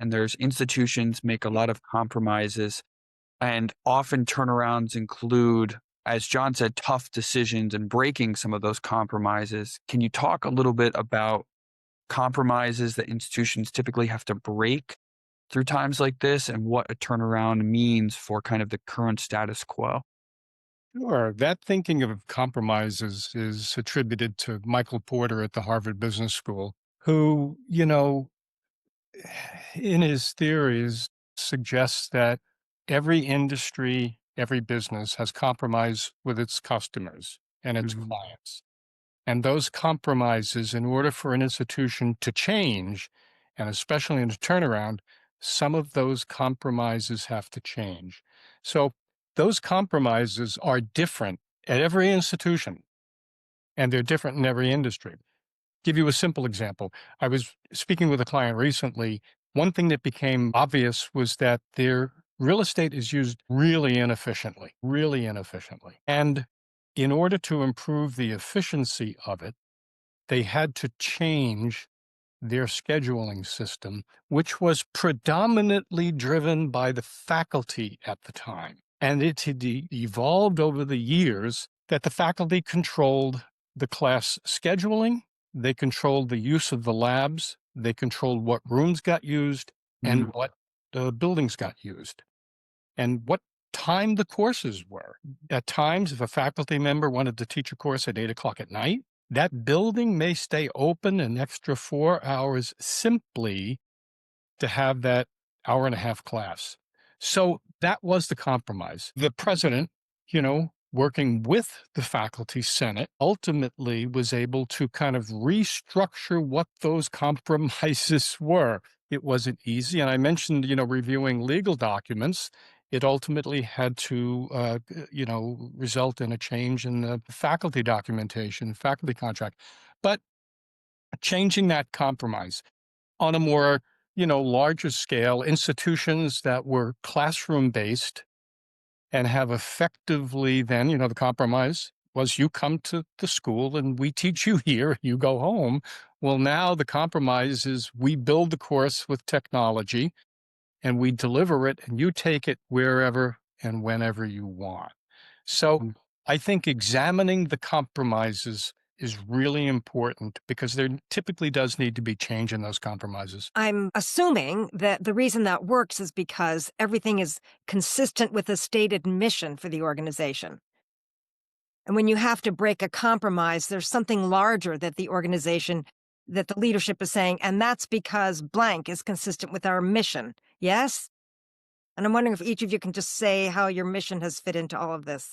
and there's institutions make a lot of compromises, and often turnarounds include, as John said, tough decisions and breaking some of those compromises. Can you talk a little bit about compromises that institutions typically have to break through times like this and what a turnaround means for kind of the current status quo? Sure. That thinking of compromises is attributed to Michael Porter at the Harvard Business School, who, in his theories suggests that every industry, every business has compromise with its customers and its Mhm. clients. And those compromises, in order for an institution to change, and especially in a turnaround, some of those compromises have to change. So those compromises are different at every institution, and they're different in every industry. Give you a simple example. I was speaking with a client recently. One thing that became obvious was that their real estate is used really inefficiently, really inefficiently. And in order to improve the efficiency of it, they had to change their scheduling system, which was predominantly driven by the faculty at the time. And it had evolved over the years that the faculty controlled the class scheduling, they controlled the use of the labs, they controlled what rooms got used and Mhm. what buildings got used and what time the courses were. At times, if a faculty member wanted to teach a course at 8 o'clock at night, that building may stay open an extra 4 hours simply to have that hour and a half class. So that was the compromise. The president, working with the faculty senate, ultimately was able to kind of restructure what those compromises were. It wasn't easy. And I mentioned, reviewing legal documents. It ultimately had to, result in a change in the faculty documentation, faculty contract. But changing that compromise on a more, larger scale, institutions that were classroom based and have effectively then, the compromise was you come to the school and we teach you here, you go home. Well, now the compromise is we build the course with technology and we deliver it and you take it wherever and whenever you want. So I think examining the compromises is really important because there typically does need to be change in those compromises. I'm assuming that the reason that works is because everything is consistent with the stated mission for the organization. And when you have to break a compromise, there's something larger that the organization, that the leadership is saying, and that's because blank is consistent with our mission. Yes? And I'm wondering if each of you can just say how your mission has fit into all of this.